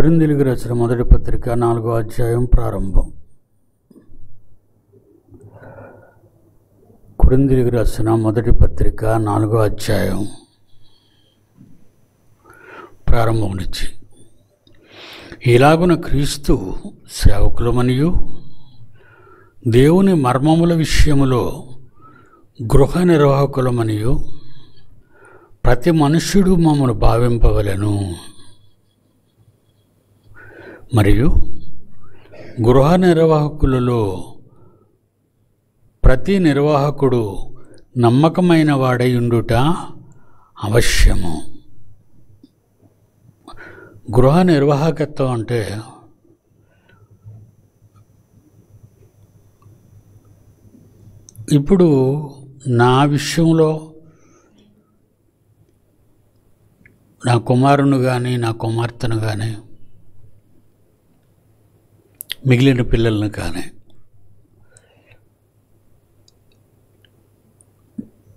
కొరింథీయులకు రాసిన మొదటి పత్రిక 4వ అధ్యాయం ప్రారంభం. కొరింథీయులకు రాసిన మొదటి పత్రిక 4వ అధ్యాయం ప్రారంభం నుంచి, ఇలాగున క్రీస్తు సేవకులమనియు దేవుని మర్మముల విషయములో గృహ నిర్వాహకులమనియు ప్రతి మనుష్యుడు మమ్మను భావింపవలెను. మరియు గృహ నిర్వాహకులలో ప్రతి నిర్వాహకుడు నమ్మకమైన వాడై ఉండుట అవశ్యము. గృహ నిర్వాహకత్వం అంటే ఇప్పుడు నా విషయంలో నా కుమారుని కానీ నా కుమార్తెను కానీ మిగిలిన పిల్లలను కానీ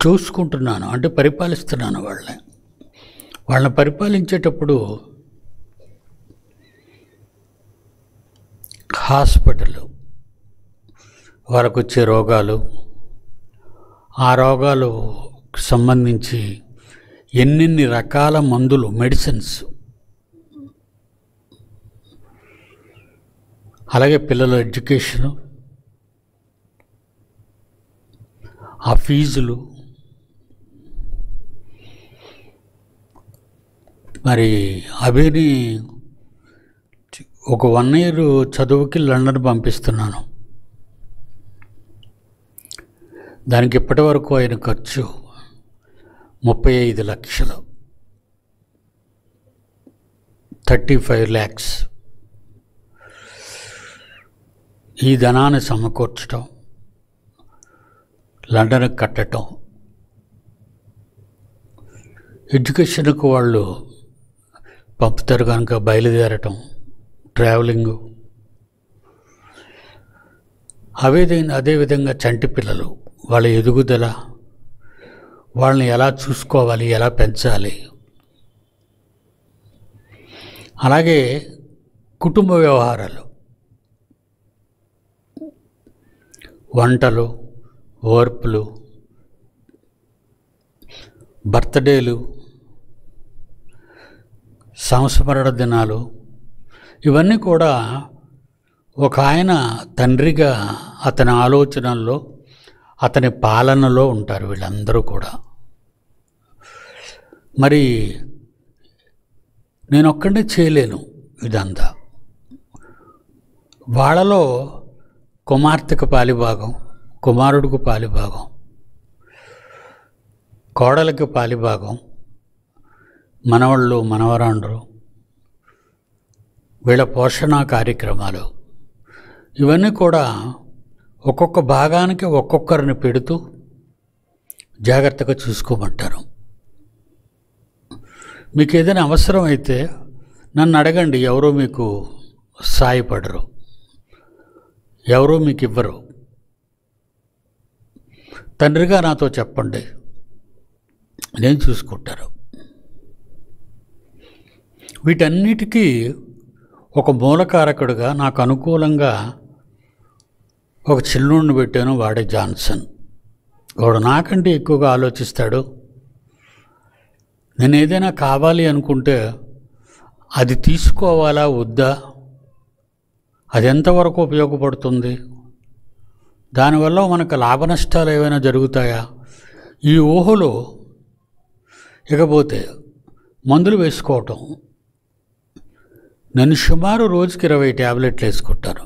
చూసుకుంటున్నాను, అంటే పరిపాలిస్తున్నాను. వాళ్ళని పరిపాలించేటప్పుడు హాస్పిటల్, వాళ్ళకు వచ్చే రోగాలు, ఆ రోగాలకు సంబంధించి ఎన్నెన్ని రకాల మందులు, మెడిసిన్స్, అలాగే పిల్లల ఎడ్యుకేషను, ఆ ఫీజులు, మరి అభిని ఒక 1 year చదువుకి లండన్ పంపిస్తున్నాను. దానికి ఇప్పటి వరకు అయిన ఖర్చు 35 లక్షలు, 35 lakhs. ఈ ధనాన్ని సమకూర్చడం, లండన్కి కట్టడం, ఎడ్యుకేషన్కు వాళ్ళు పంపుతారు కనుక బయలుదేరటం, ట్రావెలింగు, అదేవిధంగా చంటి పిల్లలు, వాళ్ళ ఎదుగుదల, వాళ్ళని ఎలా చూసుకోవాలి, ఎలా పెంచాలి, అలాగే కుటుంబ వ్యవహారాలు, వంటలు, ఓర్పులు, బర్త్డేలు, సంస్మరణ దినాలు, ఇవన్నీ కూడా ఒక ఆయన తండ్రిగా అతని ఆలోచనల్లో, అతని పాలనలో ఉంటారు వీళ్ళందరూ కూడా. మరి నేను ఒక్కడే చేయలేను ఇదంతా. వాళ్ళలో కుమార్తెకు పాలిభాగం, కుమారుడికి పాలిభాగం, కోడలికి పాలిభాగం, మనవళ్ళు, మనవరాండ్రు, వీళ్ళ పోషణ కార్యక్రమాలు, ఇవన్నీ కూడా ఒక్కొక్క భాగానికి ఒక్కొక్కరిని పెడుతూ జాగ్రత్తగా చూసుకోమంటారు. మీకు ఏదైనా అవసరం అయితే నన్ను అడగండి, ఎవరో మీకు సాయపడరు, ఎవరో మీకు ఇవ్వరు. తండ్రిగా నాతో చెప్పండి, నేను చూసుకుంటాను. వీటన్నిటికీ ఒక మూలకారకుడుగా నాకు అనుకూలంగా ఒక చిల్లుని పెట్టాను, వాడే జాన్సన్. వాడు నాకంటే ఎక్కువగా ఆలోచిస్తాడు. నేను ఏదైనా కావాలి అనుకుంటే అది తీసుకోవాలా వద్దా, అది ఎంతవరకు ఉపయోగపడుతుంది, దానివల్ల మనకు లాభ నష్టాలు ఏమైనా జరుగుతాయా, ఈ ఊహలో ఇకపోతే మందులు వేసుకోవటం. నేను సుమారు రోజుకి 20 ట్యాబ్లెట్లు వేసుకుంటాను.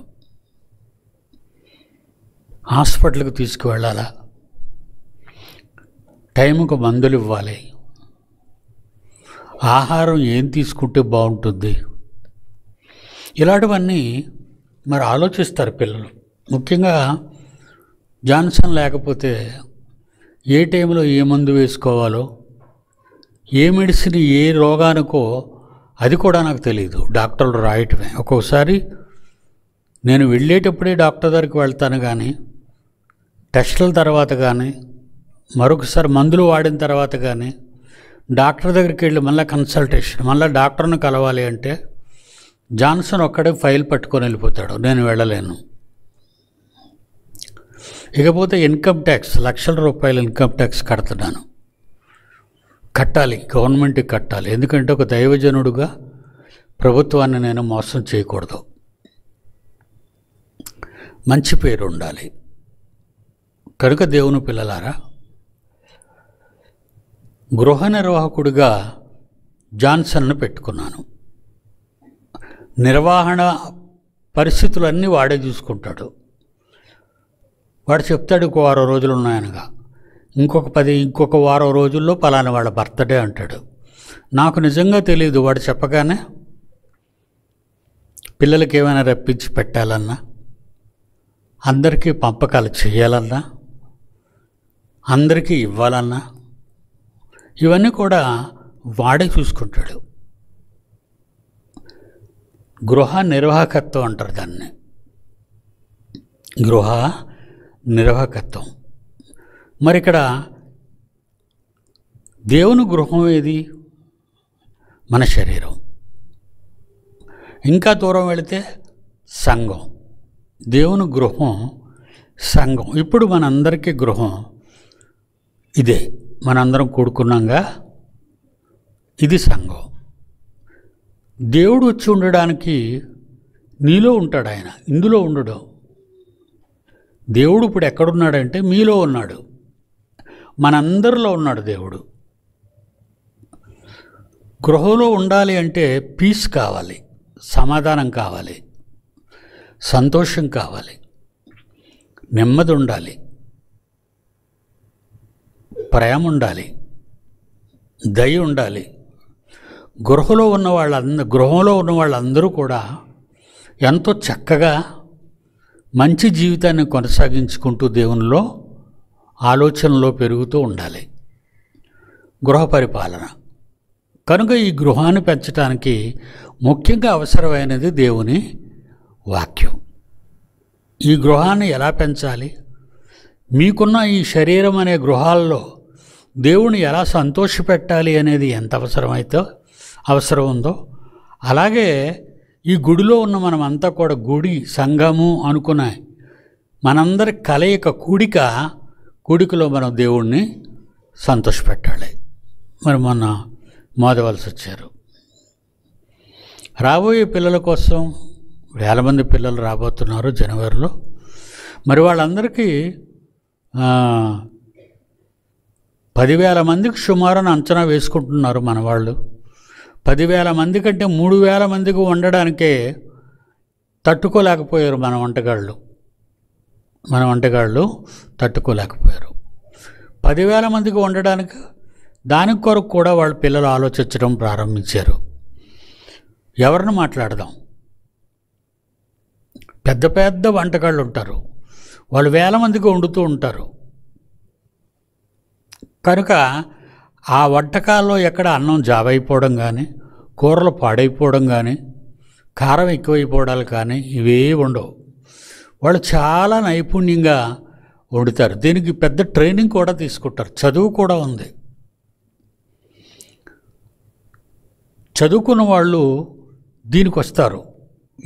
హాస్పిటల్కి తీసుకువెళ్ళాలా, టైంకు మందులు ఇవ్వాలి, ఆహారం ఏం తీసుకుంటే బాగుంటుంది, ఇలాంటివన్నీ మరి ఆలోచిస్తారు పిల్లలు. ముఖ్యంగా జాన్సన్ లేకపోతే ఏ టైంలో ఏ మందు వేసుకోవాలో, ఏ మెడిసిన్ ఏ రోగానికో అది కూడా నాకు తెలియదు. డాక్టర్లు రాయటమే. ఒక్కొక్కసారి నేను వెళ్ళేటప్పుడే డాక్టర్ దగ్గరికి వెళ్తాను, కానీ టెస్టుల తర్వాత కానీ మరొకసారి మందులు వాడిన తర్వాత కానీ డాక్టర్ దగ్గరికి వెళ్ళి మళ్ళీ కన్సల్టేషన్, మళ్ళీ డాక్టర్ని కలవాలి అంటే జాన్సన్ ఒక్కడే ఫైల్ పట్టుకొని వెళ్ళిపోతాడు, నేను వెళ్ళలేను. ఇకపోతే ఇన్కమ్ ట్యాక్స్, లక్షల రూపాయల ఇన్కమ్ ట్యాక్స్ కడుతున్నాను, కట్టాలి, గవర్నమెంట్కి కట్టాలి. ఎందుకంటే ఒక దైవజనుడుగా ప్రభుత్వాన్ని నేను మోసం చేయకూడదు, మంచి పేరు ఉండాలి. కనుక దేవుని పిల్లలారా, గృహ నిర్వాహకుడిగా జాన్సన్ను పెట్టుకున్నాను. నిర్వహణ పరిస్థితులన్నీ వాడే చూసుకుంటాడు. వాడు చెప్తాడు ఇంకో 10 రోజులు ఉన్నాయనగా, ఇంకొక 10 రోజుల్లో పలానా వాళ్ళ బర్త్డే అంటాడు. నాకు నిజంగా తెలియదు. వాడు చెప్పగానే పిల్లలకి ఏమైనా రప్పించి పెట్టాలన్నా, అందరికీ పంపకాలు చేయాలన్నా, అందరికీ ఇవ్వాలన్నా, ఇవన్నీ కూడా వాడే చూసుకుంటాడు. గృహ నిర్వాహకత్వం అంటారు దాన్ని, గృహ నిర్వాహకత్వం. మరి ఇక్కడ దేవుని గృహం ఏది? మన శరీరం. ఇంకా దూరం వెళితే సంఘం. దేవుని గృహం సంఘం. ఇప్పుడు మనందరికీ గృహం ఇదే, మనందరం కూడుకున్నాగా, ఇది సంఘం. దేవుడు వచ్చి ఉండడానికి నీలో ఉంటాడు ఆయన, ఇందులో ఉండడు. దేవుడు ఇప్పుడు ఎక్కడున్నాడంటే మీలో ఉన్నాడు, మనందరిలో ఉన్నాడు దేవుడు. గృహంలో ఉండాలి అంటే పీస్ కావాలి, సమాధానం కావాలి, సంతోషం కావాలి, నెమ్మది ఉండాలి, ప్రేమ ఉండాలి, దయ ఉండాలి. గృహంలో ఉన్న వాళ్ళందరూ కూడా ఎంతో చక్కగా మంచి జీవితాన్ని కొనసాగించుకుంటూ దేవునిలో ఆలోచనలో పెరుగుతూ ఉండాలి. గృహ పరిపాలన. కనుక ఈ గృహాన్ని పెంచడానికి ముఖ్యంగా అవసరమైనది దేవుని వాక్యం. ఈ గృహాన్ని ఎలా పెంచాలి? మీకున్న ఈ శరీరం అనే గృహాల్లో దేవుని ఎలా సంతోషపెట్టాలి అనేది ఎంత అవసరం ఉందో, అలాగే ఈ గుడిలో ఉన్న మనమంతా కూడా గుడి, సంఘము అనుకునే మనందరి కలయిక, కూడికలో మనం దేవుణ్ణి సంతోషపెట్టాలి. మరి మొన్న మోదవలసి వచ్చారు. రాబోయే పిల్లల కోసం 1000 మంది పిల్లలు రాబోతున్నారు జనవరిలో. మరి వాళ్ళందరికీ 10,000 మందికి సుమారుని అంచనా వేసుకుంటున్నారు మన వాళ్ళు. 10,000 మంది కంటే 3,000 మందికి వండడానికే తట్టుకోలేకపోయారు మన వంటగాళ్ళు తట్టుకోలేకపోయారు. 10,000 మందికి వండడానికి దాని కొరకు కూడా వాళ్ళ పిల్లలు ఆలోచించడం ప్రారంభించారు. ఎవరిని మాట్లాడదాం? పెద్ద పెద్ద వంటగాళ్ళు ఉంటారు, వాళ్ళు 1000 మందికి వండుతూ ఉంటారు. కనుక ఆ వంటకాల్లో ఎక్కడ అన్నం జావైపోవడం కానీ, కూరలు పాడైపోవడం కానీ, కారం ఎక్కువైపోవడాలు కానీ ఇవే ఉండవు. వాళ్ళు చాలా నైపుణ్యంగా వండుతారు. దీనికి పెద్ద ట్రైనింగ్ కూడా తీసుకుంటారు, చదువు కూడా ఉంది. చదువుకున్న వాళ్ళు దీనికి వస్తారు,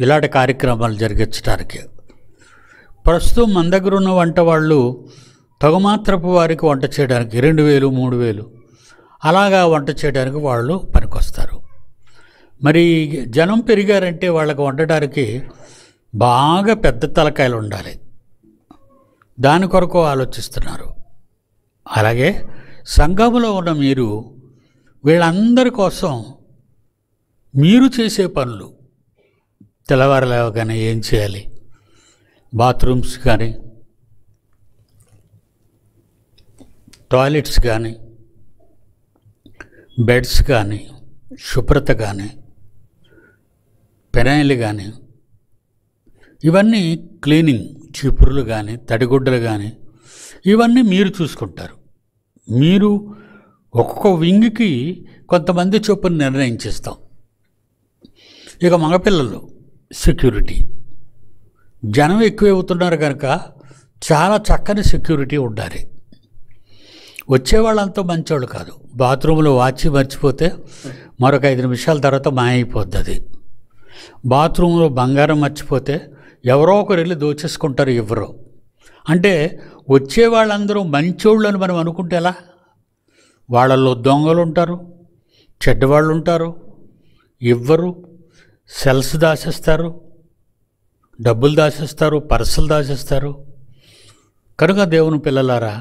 ఇలాంటి కార్యక్రమాలు జరిగించడానికి. ప్రస్తుతం మన దగ్గర ఉన్న వంట వాళ్ళు తగుమాత్రపు వారికి వంట చేయడానికి 2,000, 3,000 అలాగా వంట చేయడానికి వాళ్ళు పనికొస్తారు. మరి జనం పెరిగారంటే వాళ్ళకి వండడానికి బాగా పెద్ద తలకాయలు ఉండాలి. దాని కొరకు ఆలోచిస్తున్నారు. అలాగే సంఘములో ఉన్న మీరు వీళ్ళందరి కోసం మీరు చేసే పనులు, తెల్లవారులేవగానే ఏం చేయాలి, బాత్రూమ్స్ కానీ, టాయిలెట్స్ కానీ, బెడ్స్ కానీ, శుభ్రత కానీ, పెనాయిలు కానీ, ఇవన్నీ క్లీనింగ్, చీపురులు కానీ, తడిగుడ్డలు కానీ, ఇవన్నీ మీరు చూసుకుంటారు. మీరు ఒక్కొక్క వింగ్కి కొంతమంది చొప్పున నిర్ణయించేస్తాం. ఇక మగపిల్లలు సెక్యూరిటీ, జనం ఎక్కువ అవుతున్నారు కనుక చాలా చక్కని సెక్యూరిటీ ఉండాలి. వచ్చేవాళ్ళంతా మంచోళ్ళు కాదు. బాత్రూంలో వాచి మర్చిపోతే మరొక 5 నిమిషాల తర్వాత మాయైపోద్ది అది. బాత్రూంలో బంగారం మర్చిపోతే ఎవరో ఒకరు వెళ్ళి దోచేసుకుంటారు, ఎవరో. అంటే వచ్చే వాళ్ళందరూ మంచోళ్ళు అని మనం అనుకుంటే ఎలా? వాళ్ళల్లో దొంగలు ఉంటారు, చెడ్డవాళ్ళు ఉంటారు, ఇవ్వరు, సెల్స్ దాచేస్తారు, డబ్బులు దాచేస్తారు, పర్సులు దాచేస్తారు. కనుక దేవుని పిల్లలారా,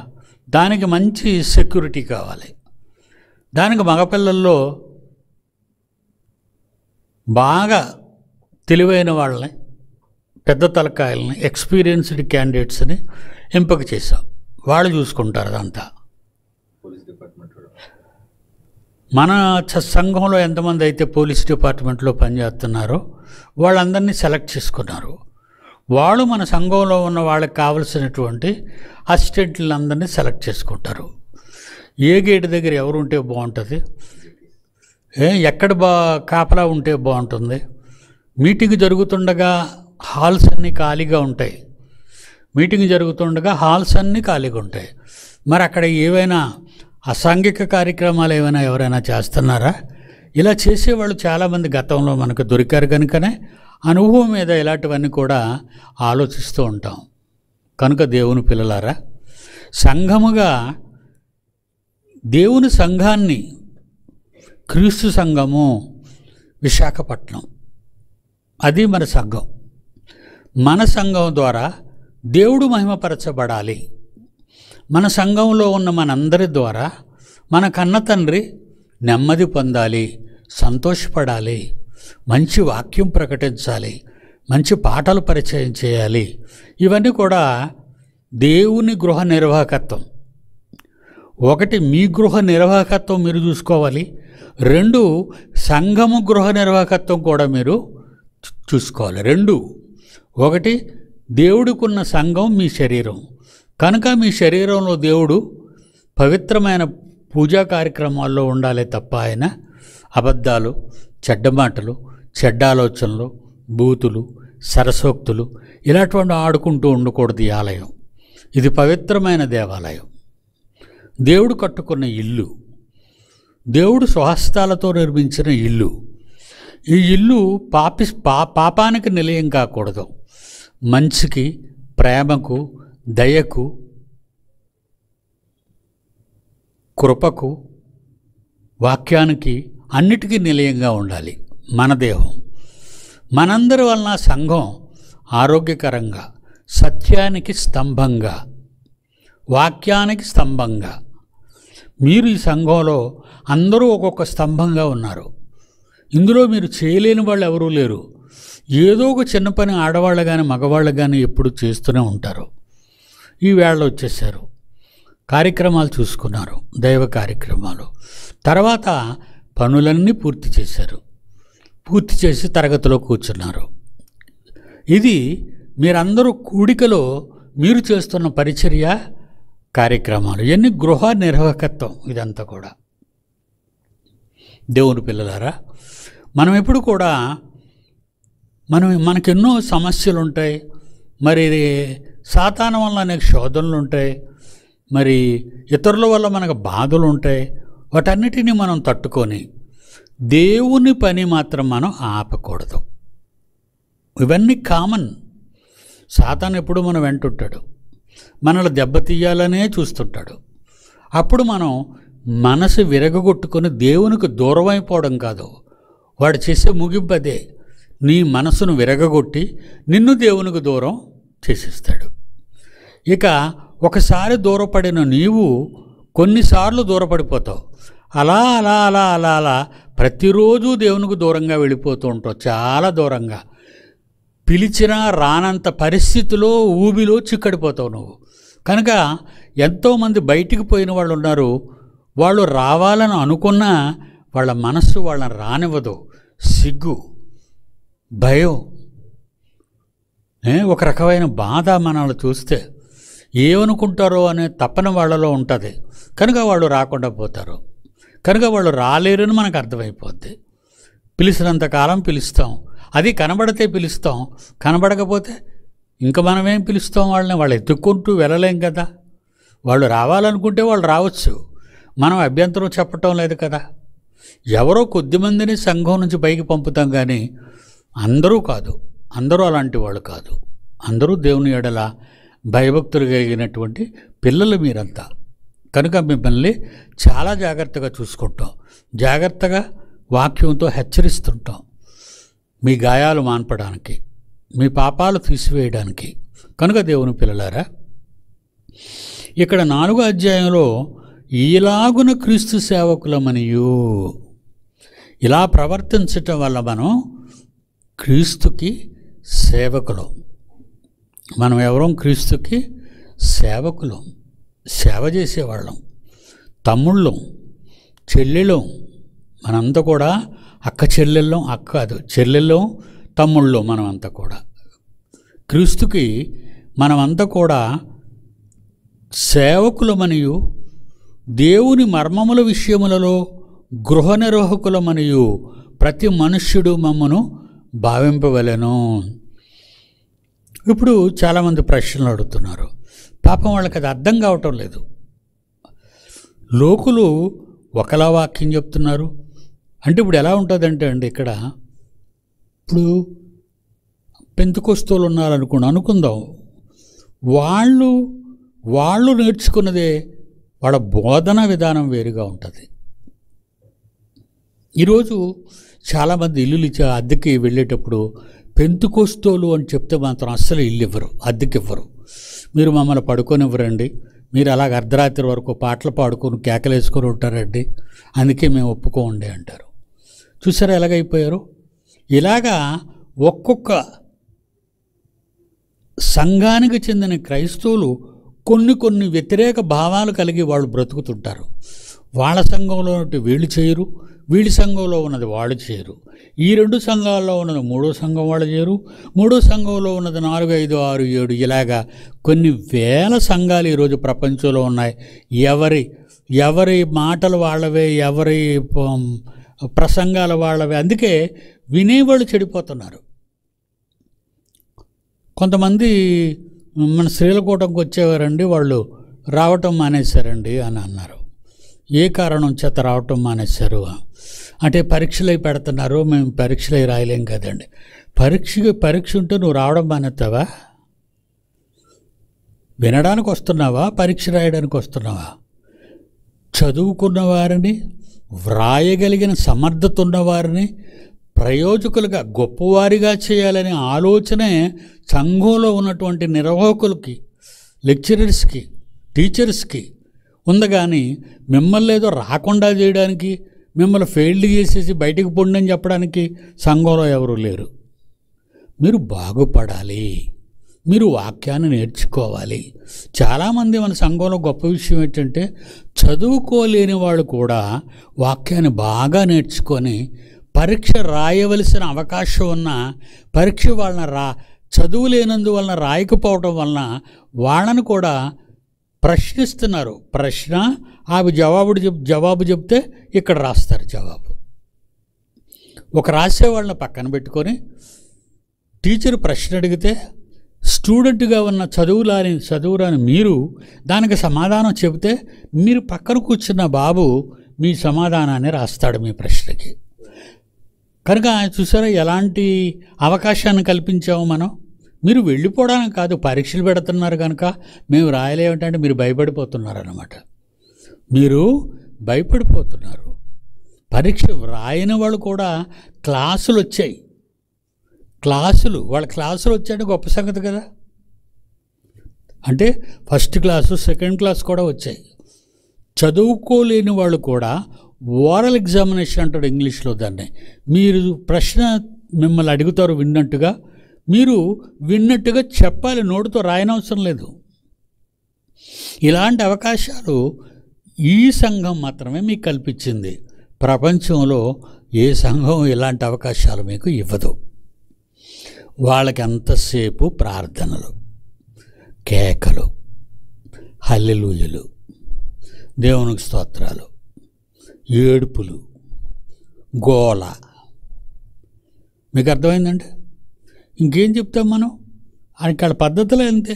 దానికి మంచి సెక్యూరిటీ కావాలి. దానికి మగపిల్లల్లో బాగా తెలివైన వాళ్ళని, పెద్ద తలకాయలని, ఎక్స్పీరియన్స్డ్ క్యాండిడేట్స్ని ఎంపిక చేశాం. వాళ్ళు చూసుకుంటారు అదంతా. మన సంఘంలో ఎంతమంది అయితే పోలీస్ డిపార్ట్మెంట్లో పనిచేస్తున్నారో వాళ్ళందరినీ సెలెక్ట్ చేసుకున్నారు. వాళ్ళు మన సంఘంలో ఉన్న వాళ్ళకి కావలసినటువంటి అసిస్టెంట్లందరినీ సెలెక్ట్ చేసుకుంటారు. ఏ గేట్ దగ్గర ఎవరు ఉంటే బాగుంటుంది, ఎక్కడ కాపలా ఉంటే బాగుంటుంది. మీటింగ్ జరుగుతుండగా హాల్స్ అన్నీ ఖాళీగా ఉంటాయి. మీటింగ్ జరుగుతుండగా హాల్స్ అన్నీ ఖాళీగా ఉంటాయి. మరి అక్కడ ఏవైనా అసాంఘిక కార్యక్రమాలు ఏమైనా ఎవరైనా చేస్తున్నారా? ఇలా చేసేవాళ్ళు చాలామంది గతంలో మనకు దొరికారు. కనుకనే అనుభవం మీద ఇలాంటివన్నీ కూడా ఆలోచిస్తూ ఉంటాం. కనుక దేవుని పిల్లలారా, సంఘముగా దేవుని సంఘాన్ని, క్రీస్తు సంఘము విశాఖపట్నం, అది మన సంఘం. మన సంఘం ద్వారా దేవుడు మహిమపరచబడాలి. మన సంఘంలో ఉన్న మనందరి ద్వారా మన కన్న తండ్రి నెమ్మది పొందాలి, సంతోషపడాలి, మంచి వాక్యం ప్రకటించాలి, మంచి పాటలు పరిచయం చేయాలి. ఇవన్నీ కూడా దేవుని గృహ నిర్వాహకత్వం. ఒకటి, మీ గృహ నిర్వాహకత్వం మీరు చూసుకోవాలి. 2, సంఘము గృహ నిర్వాహకత్వం కూడా మీరు చూసుకోవాలి. 2, ఒకటి, దేవుడికున్న సంఘం మీ శరీరం. కనుక మీ శరీరంలో దేవుడు పవిత్రమైన పూజా కార్యక్రమాల్లో ఉండాలి తప్ప ఆయన అబద్ధాలు, చెడ్డ మాటలు, చెడ్డ ఆలోచనలు, బూతులు, సరసోక్తులు ఇలాంటివన్నీ ఆడుకుంటూ ఉండకూడదు. ఈ ఆలయం ఇది పవిత్రమైన దేవాలయం, దేవుడు కట్టుకున్న ఇల్లు, దేవుడు స్వహస్తాలతో నిర్మించిన ఇల్లు. ఈ ఇల్లు పాపానికి నిలయం కాకూడదు. మంచికి, ప్రేమకు, దయకు, కృపకు, వాక్యానికి, అన్నిటికీ నిలయంగా ఉండాలి మన దేహం. మనందరి వలన సంఘం ఆరోగ్యకరంగా, సత్యానికి స్తంభంగా, వాక్యానికి స్తంభంగా. మీరు ఈ సంఘంలో అందరూ ఒక్కొక్క స్తంభంగా ఉన్నారు. ఇందులో మీరు చేయలేని వాళ్ళు ఎవరూ లేరు. ఏదో ఒక చిన్న పని ఆడవాళ్ళు కానీ మగవాళ్ళు కానీ ఎప్పుడు చేస్తూనే ఉంటారు. ఈ వేళ వచ్చేసారు, కార్యక్రమాలు చూసుకున్నారు, దైవ కార్యక్రమాలు. తర్వాత పనులన్నీ పూర్తి చేశారు. పూర్తి చేసి తరగతిలో కూర్చున్నారు. ఇది మీరందరూ కూడికలో మీరు చేస్తున్న పరిచర్య కార్యక్రమాలు. ఇవన్నీ గృహ నిర్వాహకత్వం. ఇదంతా కూడా దేవుని పిల్లలారా, మనం ఎప్పుడు కూడా మనకెన్నో సమస్యలు ఉంటాయి. మరి సాతాను వల్ల అనేక శోధనలు ఉంటాయి. మరి ఇతరుల వల్ల మనకు బాధలు ఉంటాయి. వాటన్నిటినీ మనం తట్టుకొని దేవుని పని మాత్రం మనం ఆపకూడదు. ఇవన్నీ కామన్. సాతాను ఎప్పుడు మనం వెంటుంటాడు, మనల్ని దెబ్బతీయాలనే చూస్తుంటాడు. అప్పుడు మనం మనసు విరగగొట్టుకొని దేవునికి దూరం అయిపోవడం కాదు, వాడు చేసే ముగింపు అదే. నీ మనసును విరగగొట్టి నిన్ను దేవునికి దూరం చేసేస్తాడు. ఇక ఒకసారి దూరపడిన నీవు కొన్నిసార్లు దూరపడిపోతావు. అలా అలా అలా అలా అలా ప్రతిరోజు దేవునికి దూరంగా వెళ్ళిపోతూ ఉంటావు, చాలా దూరంగా. పిలిచినా రానంత పరిస్థితిలో, ఊబిలో చిక్కడిపోతావు నువ్వు. కనుక ఎంతోమంది బయటికి పోయిన వాళ్ళు ఉన్నారు. వాళ్ళు రావాలని అనుకున్నా వాళ్ళ మనస్సు వాళ్ళని రానివ్వదు. సిగ్గు, భయం, ఒక రకమైన బాధ మనల్ని చూస్తే ఏమనుకుంటారో అనే తపన వాళ్ళలో ఉంటుంది. కనుక వాళ్ళు రాకుండా పోతారు. కనుక వాళ్ళు రాలేరని మనకు అర్థమైపోద్ది. పిలిచినంతకాలం పిలుస్తాం, అది కనబడితే పిలుస్తాం, కనబడకపోతే ఇంకా మనమేం పిలుస్తాం వాళ్ళని? వాళ్ళు ఎత్తుక్కుంటూ వెళ్ళలేం కదా. వాళ్ళు రావాలనుకుంటే వాళ్ళు రావచ్చు, మనం అభ్యంతరం చెప్పటం లేదు కదా. ఎవరో కొద్దిమందిని సంఘం నుంచి పైకి పంపుతాం కానీ అందరూ కాదు, అందరూ అలాంటి వాళ్ళు కాదు. అందరూ దేవుని ఎడల భయభక్తులు కలిగినటువంటి పిల్లలు మీరంతా. కనుక మిమ్మల్ని చాలా జాగ్రత్తగా చూసుకుంటాం, జాగ్రత్తగా వాక్యంతో హెచ్చరిస్తుంటాం, మీ గాయాలు మాన్పడానికి, మీ పాపాలు తీసివేయడానికి. కనుక దేవుని పిల్లలారా, ఇక్కడ 4వ అధ్యాయంలో ఈలాగున క్రీస్తు సేవకులమనియు, ఇలా ప్రవర్తించటం వల్ల మనం క్రీస్తుకి సేవకులం. మనం ఎవరం? క్రీస్తుకి సేవకులం, సేవ చేసేవాళ్ళం, తమ్ముళ్ళం, చెల్లెళ్ళం. మనంతా కూడా అక్క చెల్లెళ్ళం, చెల్లెళ్ళం, తమ్ముళ్ళం. మనమంతా కూడా క్రీస్తుకి మనమంతా కూడా సేవకులమనియు, దేవుని మర్మముల విషయములలో గృహ నిర్వాహకులమనియు ప్రతి మనుష్యుడు మమ్మను భావింపవలెను. ఇప్పుడు చాలామంది ప్రశ్నలు అడుగుతున్నారు. పాపం వాళ్ళకి అది అర్థం కావటం లేదు. లోకులు ఒకలా వాక్యం చెప్తున్నారు. అంటే ఇప్పుడు ఎలా ఉంటుందంటే అండి, ఇక్కడ ఇప్పుడు పెంతెకొస్తోలు అనుకుందాం. వాళ్ళు నేర్చుకున్నదే, వాళ్ళ బోధన విధానం వేరుగా ఉంటుంది. ఈరోజు చాలామంది ఇల్లులు అద్దెకి వెళ్ళేటప్పుడు పెంతెకొస్తోలు అని చెప్తే మాత్రం అస్సలు ఇల్లు ఇవ్వరు, అద్దెకివ్వరు. మీరు మమ్మల్ని పడుకోనివ్వరండి, మీరు అలాగ అర్ధరాత్రి వరకు పాటలు పాడుకొని కేకలేసుకొని ఉంటారండి, అందుకే మేము ఒప్పుకోండి అంటారు. చూసారా ఎలాగైపోయారు? ఇలాగా ఒక్కొక్క సంఘానికి చెందిన క్రైస్తవులు కొన్ని వ్యతిరేక భావాలు కలిగి వాళ్ళు బ్రతుకుతుంటారు. వాళ్ళ సంఘంలో ఉన్నట్టు వీళ్ళు చేయరు, వీళ్ళ సంఘంలో ఉన్నది వాళ్ళు చేయరు, ఈ 2 సంఘాల్లో ఉన్నది 3వ సంఘం వాళ్ళు చేయరు, 3వ సంఘంలో ఉన్నది 4, 5, 6, 7 ఇలాగా కొన్ని వేల సంఘాలు ఈరోజు ప్రపంచంలో ఉన్నాయి. ఎవరి మాటలు వాళ్ళవే, ఎవరి ప్రసంగాలు వాళ్ళవే. అందుకే వినేవాళ్ళు చెడిపోతున్నారు. కొంతమంది మన శ్రీలకూటంకి వచ్చేవారండి, వాళ్ళు రావటం మానేశారండి అని అన్నారు. ఏ కారణం చేత రావటం మానేశారు అంటే పరీక్షలు అయి పెడుతున్నారు, మేము పరీక్షలు అయి రాయలేం కదండి. పరీక్ష ఉంటే నువ్వు రావడం మానేస్తావా? వినడానికి వస్తున్నావా, పరీక్ష రాయడానికి వస్తున్నావా? చదువుకున్న వారిని, వ్రాయగలిగిన సమర్థత ఉన్నవారిని ప్రయోజకులుగా, గొప్పవారిగా చేయాలనే ఆలోచనే సంఘంలో ఉన్నటువంటి నిర్వాహకులకి, లెక్చరర్స్కి, టీచర్స్కి ఉంది. కానీ మిమ్మల్ని ఏదో రాకుండా చేయడానికి, మిమ్మల్ని ఫెయిల్డ్ చేసేసి బయటికి పొండని చెప్పడానికి సంఘంలో ఎవరు లేరు. మీరు బాగుపడాలి, మీరు వాక్యాన్ని నేర్చుకోవాలి. చాలామంది మన సంఘంలో గొప్ప విషయం ఏంటంటే, చదువుకోలేని వాళ్ళు కూడా వాక్యాన్ని బాగా నేర్చుకొని పరీక్ష రాయవలసిన అవకాశం ఉన్న పరీక్ష వాళ్ళని చదువు లేనందువలన రాయకపోవడం వలన వాళ్ళని కూడా ప్రశ్నిస్తున్నారు. ప్రశ్న అవి జవాబు చెప్తే ఇక్కడ రాస్తారు జవాబు. ఒక రాసేవాళ్ళని పక్కన పెట్టుకొని టీచర్ ప్రశ్న అడిగితే స్టూడెంట్గా ఉన్న చదువురాని మీరు దానికి సమాధానం చెబితే మీరు పక్కన కూర్చున్న బాబు మీ సమాధానాన్ని రాస్తాడు మీ ప్రశ్నకి. కనుక చూసారా ఎలాంటి అవకాశాన్ని కల్పించాము మనం. మీరు వెళ్ళిపోవడానికి కాదు, పరీక్షలు పెడుతున్నారు కనుక మేము రాయలేమిటంటే మీరు భయపడిపోతున్నారు అన్నమాట. మీరు భయపడిపోతున్నారు. పరీక్ష రాయని వాళ్ళు కూడా క్లాసులు వచ్చాయి, వాళ్ళ క్లాసులు వచ్చాయంటే గొప్ప సంగతి కదా. అంటే ఫస్ట్ క్లాసు, సెకండ్ క్లాస్ కూడా వచ్చాయి. చదువుకోలేని వాళ్ళు కూడా ఓరల్ ఎగ్జామినేషన్ అంటాడు ఇంగ్లీష్లో దాన్ని. మీరు ప్రశ్న మిమ్మల్ని అడుగుతారు విన్నట్టుగా, మీరు విన్నట్టుగా చెప్పాలి, నోటితో రాయనవసరం లేదు. ఇలాంటి అవకాశాలు ఈ సంఘం మాత్రమే మీకు కల్పించింది. ప్రపంచంలో ఏ సంఘం ఇలాంటి అవకాశాలు మీకు ఇవ్వదు. వాళ్ళకి ఎంతసేపు ప్రార్థనలు, కేకలు, హల్లెలూయలు, దేవునికి స్తోత్రాలు, ఏడుపులు, గోల. మీకు అర్థమైందండి? ఇంకేం చెప్తాం మనం? ఇక్కడ పద్ధతులు అంతే.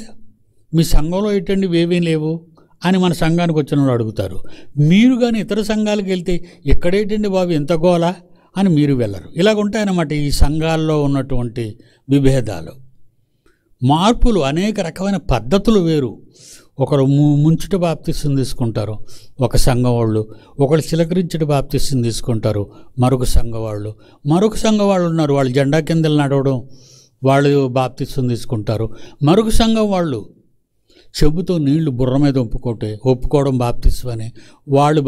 మీ సంఘంలో ఏంటండి ఇవేమీ లేవు అని మన సంఘానికి వచ్చిన వాళ్ళు అడుగుతారు. మీరు కానీ ఇతర సంఘాలకు వెళ్తే ఎక్కడేంటండి బాబు ఎంత గోల అని మీరు వెళ్ళరు. ఇలాగ ఉంటాయన్నమాట ఈ సంఘాల్లో ఉన్నటువంటి విభేదాలు, మార్పులు. అనేక రకమైన పద్ధతులు వేరు. ఒకరు ముంచుట బాప్తిసం తీసుకుంటారు ఒక సంఘం వాళ్ళు, ఒకరు చిలకరించుట బాప్తిసం తీసుకుంటారు మరొక సంఘం వాళ్ళు ఉన్నారు, వాళ్ళు జెండా కిందలు నడవడం, వాళ్ళు బాప్తిసం తీసుకుంటారు. మరొక సంఘం వాళ్ళు చెబుతూ నీళ్లు బుర్ర మీద ఒప్పుకోవడం బాప్తిసం అని వాళ్ళు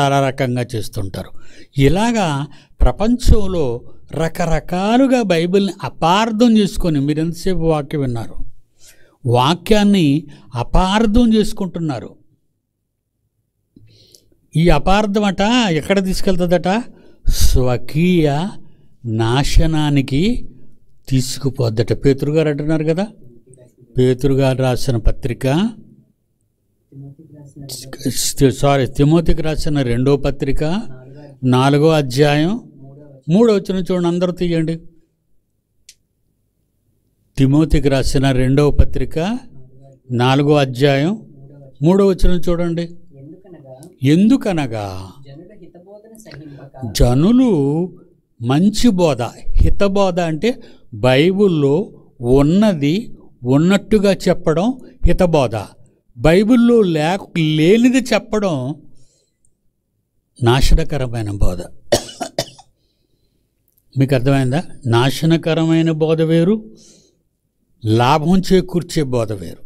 అలా రకంగా చేస్తుంటారు. ఇలాగా ప్రపంచంలో రకరకాలుగా బైబిల్ని అపార్థం చేసుకొని, మీరు ఎంతసేపు వాక్యం విన్నారు, వాక్యాన్ని అపార్థం చేసుకుంటున్నారు. ఈ అపార్థమట ఎక్కడ తీసుకెళ్తుందట? స్వకీయ నాశనానికి తీసుకుపోద్దట. పేతురు గారు అంటున్నారు కదా, పేతురు గారు రాసిన పత్రిక, తిమోతికి రాసిన 2వ పత్రిక 4వ అధ్యాయం 3వ వచనం చూడండి, అందరూ తీయండి. తిమోతికి రాసిన 2వ పత్రిక 4వ అధ్యాయం 3వ వచనం చూడండి. ఎందుకనగా జనులు మంచి బోధ, హితబోధ అంటే బైబిల్లో ఉన్నది ఉన్నట్టుగా చెప్పడం హితబోధ, బైబిల్లో లేనిది చెప్పడం నాశనకరమైన బోధ. మీకు అర్థమైందా? నాశనకరమైన బోధ వేరు, లాభం చేకూర్చే బోధ వేరు.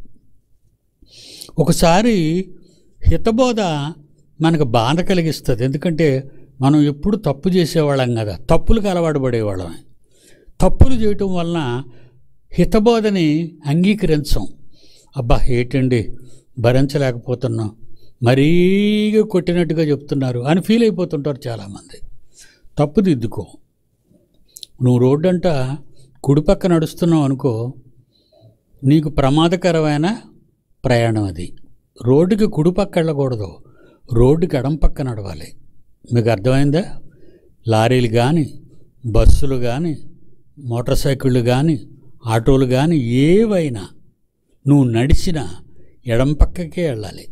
ఒకసారి హితబోధ మనకు బాధ కలిగిస్తుంది, ఎందుకంటే మనం ఎప్పుడు తప్పు చేసేవాళ్ళం కదా, తప్పులకు అలవాటు పడేవాళ్ళం. తప్పులు చేయటం వలన హితబోధని అంగీకరించం. అబ్బా ఏంటండి భరించలేకపోతున్నాం, మరీ కొట్టినట్టుగా చెప్తున్నారు అని ఫీల్ అయిపోతుంటారు చాలామంది. తప్పు దిద్దుకో. నువ్వు రోడ్డు అంట కుడిపక్క నడుస్తున్నావు అనుకో, నీకు ప్రమాదకరమైన ప్రయాణం అది. రోడ్డుకి కుడిపక్క వెళ్ళకూడదు, రోడ్డుకి ఎడం పక్క నడవాలి. మీకు అర్థమైందా? లారీలు కానీ, బస్సులు కానీ, మోటార్ సైకిళ్ళు కానీ, ఆటోలు కానీ ఏవైనా నువ్వు నడిచినా ఎడం పక్కకే వెళ్ళాలి.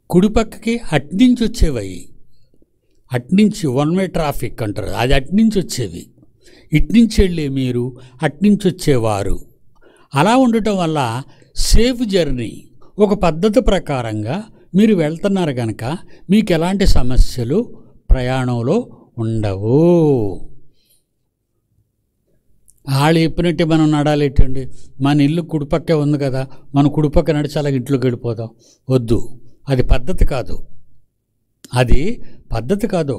కుడిపక్కకి అట్నుంచి వచ్చేవి, అట్నుంచి 1 వే ట్రాఫిక్ అంటారు, అది అట్నుంచి వచ్చేవి. ఇట్నుంచి వెళ్ళే మీరు, అట్నుంచి వచ్చేవారు. అలా ఉండటం వల్ల సేఫ్ జర్నీ, ఒక పద్ధతి ప్రకారంగా మీరు వెళ్తున్నారు కనుక మీకు ఎలాంటి సమస్యలు ప్రయాణంలో ఉండవు. వాళ్ళు చెప్పినట్టే మనం నడాలేటండి, మన ఇల్లు కుడిపక్కే ఉంది కదా, మనం కుడిపక్క నడిచి అలాగ ఇంట్లోకి వెళ్ళిపోదాం. వద్దు, అది పద్ధతి కాదు, అది పద్ధతి కాదు.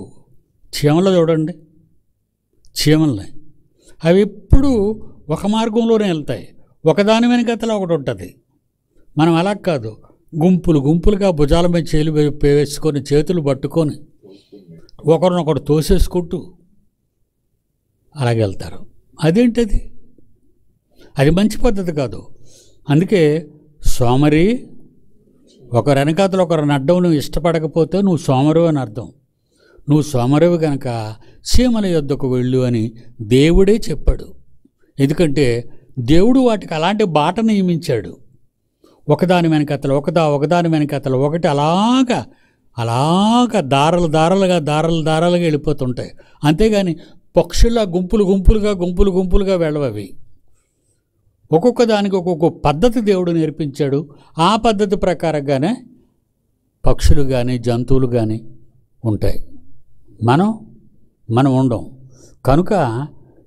చీమలు చూడండి, చీమల్ని అవి ఎప్పుడూ ఒక మార్గంలోనే వెళ్తాయి, ఒకదాని వెనకతల ఒకటి ఉంటుంది. మనం అలా కాదు, గుంపులుగా భుజాల మీద చేతులు వేసుకొని, చేతులు పట్టుకొని ఒకరినొకరు తోసేసుకుంటూ అలాగే వెళ్తారు. అదేంటది? అది మంచి పద్ధతి కాదు. అందుకే సోమరి, ఒకరి వెనకాతలు ఒకరు నడ్డం నువ్వు ఇష్టపడకపోతే నువ్వు సోమరు అని అర్థం. నువ్వు సోమరివి కనుక చీమల యొద్దకు వెళ్ళు అని దేవుడే చెప్పాడు. ఎందుకంటే దేవుడు వాటికి అలాంటి బాట నియమించాడు. ఒకదాని వెనకతలు ఒకదాని వెనకతలు ఒకటి అలాగా దారాలుగా వెళ్ళిపోతుంటాయి. అంతేగాని పక్షుల గుంపులుగా వెళ్ళవవి. ఒక్కొక్క దానికి ఒక్కొక్క పద్ధతి దేవుడు నేర్పించాడు. ఆ పద్ధతి ప్రకారంగానే పక్షులు కానీ జంతువులు కానీ ఉంటాయి. మనం ఉండం కనుక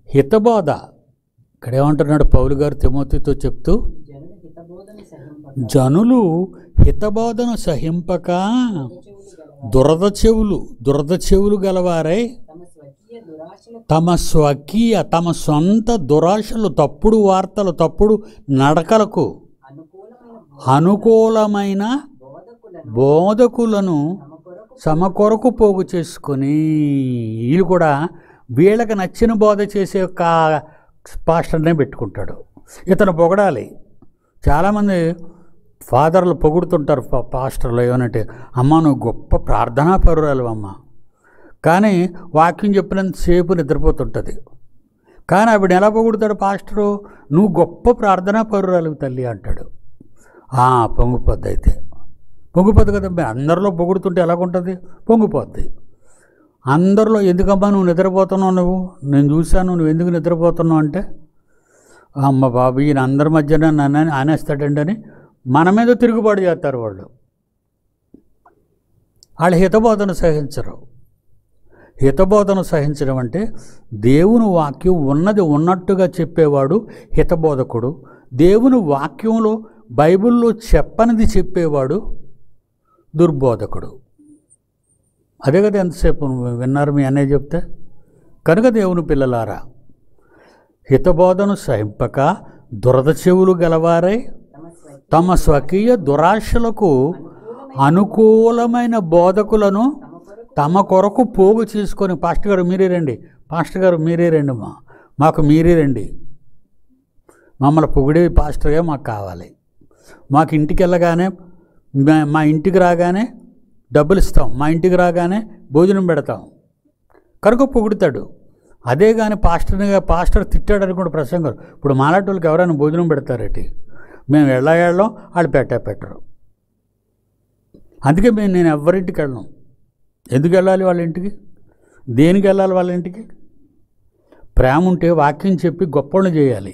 హితబోధ ఇక్కడ ఏమంటున్నాడు పౌలు గారు తిమోతితో చెప్తూ, జనులు హితబోధను సహింపక దురద చెవులు గలవారై తమ సొంత దురాశలు, తప్పుడు వార్తలు, తప్పుడు నడకలకు అనుకూలమైన బోధకులను సమకొరకు పోగు చేసుకొని, వీళ్ళు కూడా వీళ్ళకి నచ్చిన బోధ చేసే ఒక పాస్టర్నే పెట్టుకుంటాడు. ఇతను పొగడాలి. చాలామంది ఫాదర్లు పొగుడుతుంటారు పాస్టర్లు ఏమనంటే, అమ్మ నువ్వు గొప్ప ప్రార్థనా పరురాలు అమ్మ, కానీ వాక్యం చెప్పినంతసేపు నిద్రపోతుంటుంది. కానీ ఆవిడ ఎలా పొగుడుతాడు పాస్టరు? నువ్వు గొప్ప ప్రార్థనా పరురాలు తల్లి అంటాడు. పొంగిపోద్ది. అయితే పొంగిపోద్ది కదా, అందరిలో పొగుడుతుంటే ఎలాగుంటుంది? పొంగిపోద్ది. అందరిలో ఎందుకమ్మా నువ్వు నిద్రపోతున్నావు, నేను చూశాను, నువ్వు ఎందుకు నిద్రపోతున్నావు అంటే, అమ్మ బాబు ఈయన అందరి మధ్యన నన్ను ఆనేస్తాడండి అని మన మీద తిరుగుబాటు చేస్తారు వాళ్ళు హితబోధన సహించరు. హితబోధన సహించడం అంటే దేవుని వాక్యం ఉన్నది ఉన్నట్టుగా చెప్పేవాడు హితబోధకుడు, దేవుని వాక్యంలో బైబిల్లో చెప్పనిది చెప్పేవాడు దుర్బోధకుడు. అదే కదా ఎంతసేపు విన్నారు మీ అన్నయ్య చెప్తే. కనుక దేవుని పిల్లలారా, హితబోధను సహింపక దురద చెవులు గలవారై తమ స్వకీయ దురాశలకు అనుకూలమైన బోధకులను తమ కొరకు పోగు చేసుకొని, పాస్టర్ గారు మీరే రండి, పాస్టర్ గారు మీరే రండి, మాకు మీరే రండి, మమ్మల్ని పొగిడే పాస్టర్గా మాకు కావాలి, మాకు ఇంటికి వెళ్ళగానే మా ఇంటికి రాగానే డబ్బులు ఇస్తాం, మా ఇంటికి రాగానే భోజనం పెడతాం, కనుక పొగుడుతాడు. అదే కానీ పాస్టర్ తిట్టాడు అనుకోండి ప్రసంగం, ఇప్పుడు మాలాంటి వాళ్ళకి ఎవరైనా భోజనం పెడతారటి, మేము వెళ్ళాళ్ళం, వాళ్ళు పెట్టరు. అందుకే నేను ఎవరింటికి వెళ్ళను. ఎందుకు వెళ్ళాలి వాళ్ళ ఇంటికి, దేనికి వెళ్ళాలి వాళ్ళ ఇంటికి? ప్రేమ ఉంటే వాక్యం చెప్పి గొప్పోళ్ళని చేయాలి,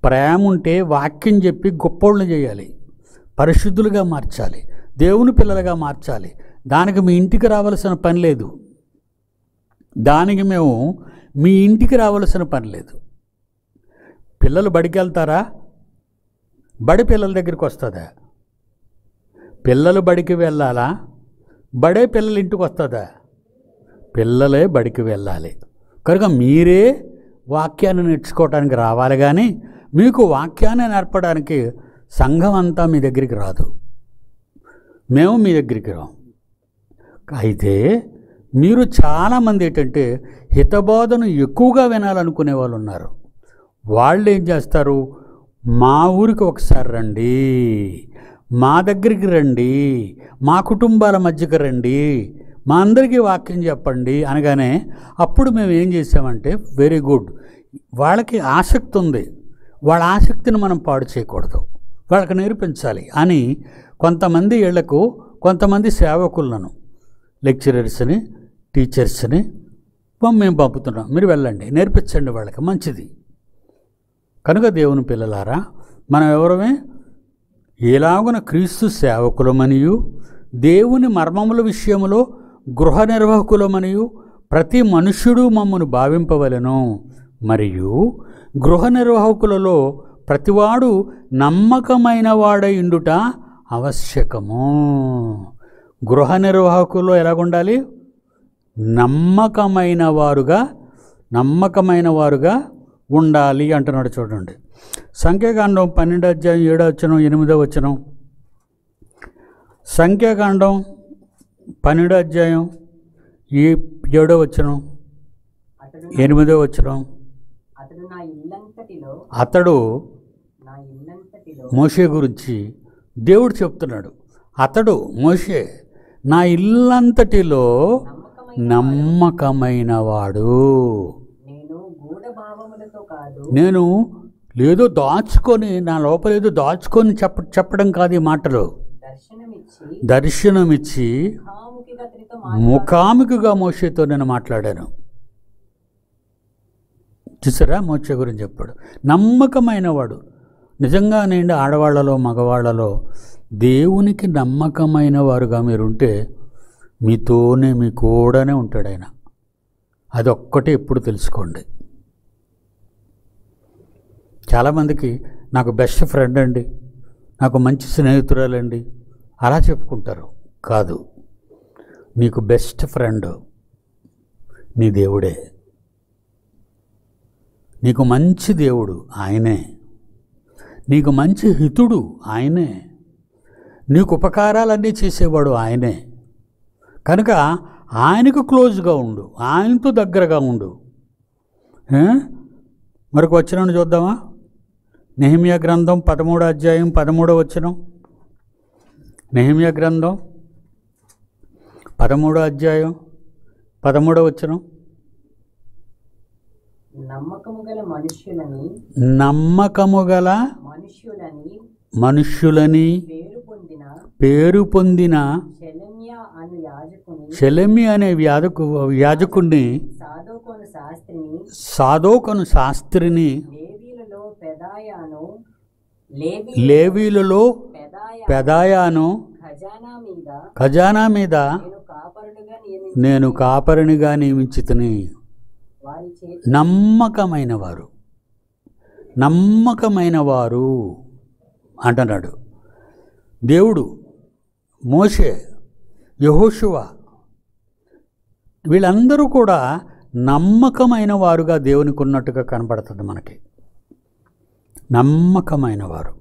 ప్రేమ ఉంటే వాక్యం చెప్పి గొప్పోళ్ళని చేయాలి, పరిశుద్ధులుగా మార్చాలి, దేవుని పిల్లలుగా మార్చాలి. దానికి మీ ఇంటికి రావాల్సిన పని లేదు, దానికి మేము మీ ఇంటికి రావాల్సిన పని లేదు. పిల్లలు బడికి వెళ్తారా? బడి పిల్లల దగ్గరికి వస్తుందా? పిల్లలు బడికి వెళ్ళాలా? బడే పిల్లల ఇంటికి వస్తుందా? పిల్లలే బడికి వెళ్ళాలి. కనుక మీరే వాక్యాన్ని నేర్చుకోవడానికి రావాలి, కానీ మీకు వాక్యాన్ని నేర్పడానికి సంఘం అంతా మీ దగ్గరికి రాదు, మేము మీ దగ్గరికి రాం. అయితే మీరు చాలామంది ఏంటంటే హితబోధను ఎక్కువగా వినాలనుకునే వాళ్ళు ఉన్నారు. వాళ్ళు ఏం చేస్తారు, మా ఊరికి ఒకసారి రండి, మా దగ్గరికి రండి, మా కుటుంబాల మధ్యకి రండి, మా అందరికీ వాక్యం చెప్పండి అనగానే అప్పుడు మేము ఏం చేసామంటే, వెరీ గుడ్, వాళ్ళకి ఆసక్తి ఉంది, వాళ్ళ ఆసక్తిని మనం పాడు చేయకూడదు, వాళ్ళకి నేర్పించాలి అని కొంతమంది ఇళ్లకు కొంతమంది సేవకులను, లెక్చరర్స్ని, టీచర్స్ని మేము పంపుతున్నాం, మీరు వెళ్ళండి నేర్పించండి వాళ్ళకి, మంచిది. కనుక దేవుని పిల్లలారా, మనం ఎవరమే ఎలాగున క్రీస్తు సేవకులమనియు దేవుని మర్మముల విషయంలో గృహ నిర్వాహకులమనియు ప్రతి మనుష్యుడు మమ్మను భావింపవలెను. మరియు గృహ నిర్వాహకులలో ప్రతివాడు నమ్మకమైన వాడయుండుట ఆవశ్యకము. గృహ నిర్వాహకుల్లో ఎలాగుండాలి? నమ్మకమైన వారుగా ఉండాలి అంటున్నాడు. చూడండి, సంఖ్యాకాండం 12:7-8. సంఖ్యాకాండం 12:7-8. అతడు మోషే గురించి దేవుడు చెప్తున్నాడు. అతడు మోషే నా ఇల్లంతటిలో నమ్మకమైన వాడు. నేను లేదో దాచుకొని, నా లోపల ఏదో దాచుకొని చెప్పడం కాదు ఈ మాటలు. దర్శనమిచ్చి ముఖాముఖిగా మోషేతో నేను మాట్లాడాను. చూసారా, మోషే గురించి చెప్పాడు. నమ్మకమైన వాడు. నిజంగా నేను ఆడవాళ్లలో మగవాళ్లలో దేవునికి నమ్మకమైన వారుగా మీరుంటే మీతోనే మీ కూడానే ఉంటాడు ఆయన. అదొక్కటే ఎప్పుడు తెలుసుకోండి. చాలామందికి నాకు బెస్ట్ ఫ్రెండ్ అండి, నాకు మంచి స్నేహితురాలండి అలా చెప్పుకుంటారు. కాదు, నీకు బెస్ట్ ఫ్రెండ్ నీ దేవుడే. నీకు మంచి దేవుడు ఆయనే, నీకు మంచి హితుడు ఆయనే, నీకు ఉపకారాలన్నీ చేసేవాడు ఆయనే. కనుక ఆయనకు క్లోజ్గా ఉండు, ఆయనతో దగ్గరగా ఉండు. మరొక వచనం చూద్దామా? నెహెమ్యా గ్రంథం 13:13. నెహెమ్యా గ్రంథం 13:13. నమ్మకము గల మనుష్యులని పేరు పొందిన షెలెమ్యా అనే యాజకుడిని సాదోకును శాస్త్రిని లేవీలలో పెదాయాను ఖజానా మీద నేను కాపరినిగా నియమించితిని. నమ్మకమైన వారు అంటున్నాడు దేవుడు. మోషే, యెహోషువ వీళ్ళందరూ కూడా నమ్మకమైన వారుగా దేవునికి ఉన్నట్టుగా కనపడుతుంది మనకి. నమ్మకమైన వారు.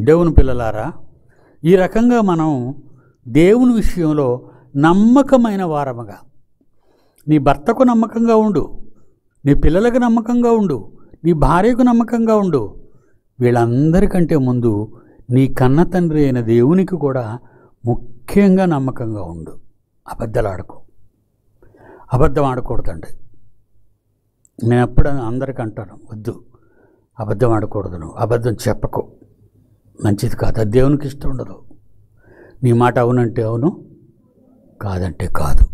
దేవుని పిల్లలారా, ఈ రకంగా మనం దేవుని విషయంలో నమ్మకమైన వారముగా, నీ భర్తకు నమ్మకంగా ఉండు, నీ పిల్లలకు నమ్మకంగా ఉండు, నీ భార్యకు నమ్మకంగా ఉండు. వీళ్ళందరికంటే ముందు నీ కన్న తండ్రి అయిన దేవునికి కూడా ముఖ్యంగా నమ్మకంగా ఉండు. అబద్ధం ఆడకూడదండి. నేను ఎప్పుడు అందరికీ అంటాను, వద్దు, అబద్ధం ఆడకూడదు, నువ్వు అబద్ధం చెప్పకు, మంచిది కాదు, అది దేవునికి ఇష్టం ఉండదు. నీ మాట అవునంటే అవును, కాదంటే కాదు.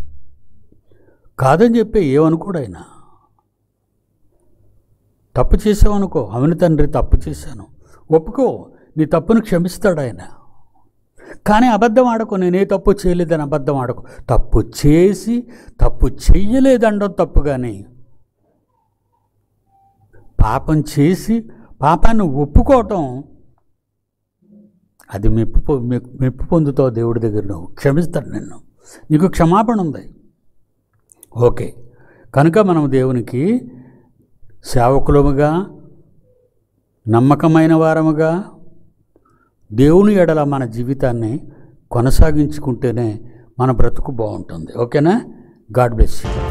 కాదని చెప్పి ఏమనుకోడు ఆయన. తప్పు చేసావనుకో, అవును తండ్రి తప్పు చేశాను, ఒప్పుకో, నీ తప్పును క్షమిస్తాడు ఆయన. కానీ అబద్ధం ఆడకు, నేనే తప్పు చేయలేదని అబద్ధం ఆడకు. తప్పు చేసి తప్పు చెయ్యలేదండం తప్పు, కానీ పాపం చేసి పాపాన్ని ఒప్పుకోవటం అది మెప్పు పొందుతావు దేవుడి దగ్గర. నువ్వు క్షమిస్తాడు నిన్ను, నీకు క్షమాపణ ఉంది. ఓకే, కనుక మనం దేవునికి సేవకులముగా, నమ్మకమైన వారముగా దేవుని ఎడల మన జీవితాన్ని కొనసాగించుకుంటేనే మన బ్రతుకు బాగుంటుంది. ఓకేనా? God bless you.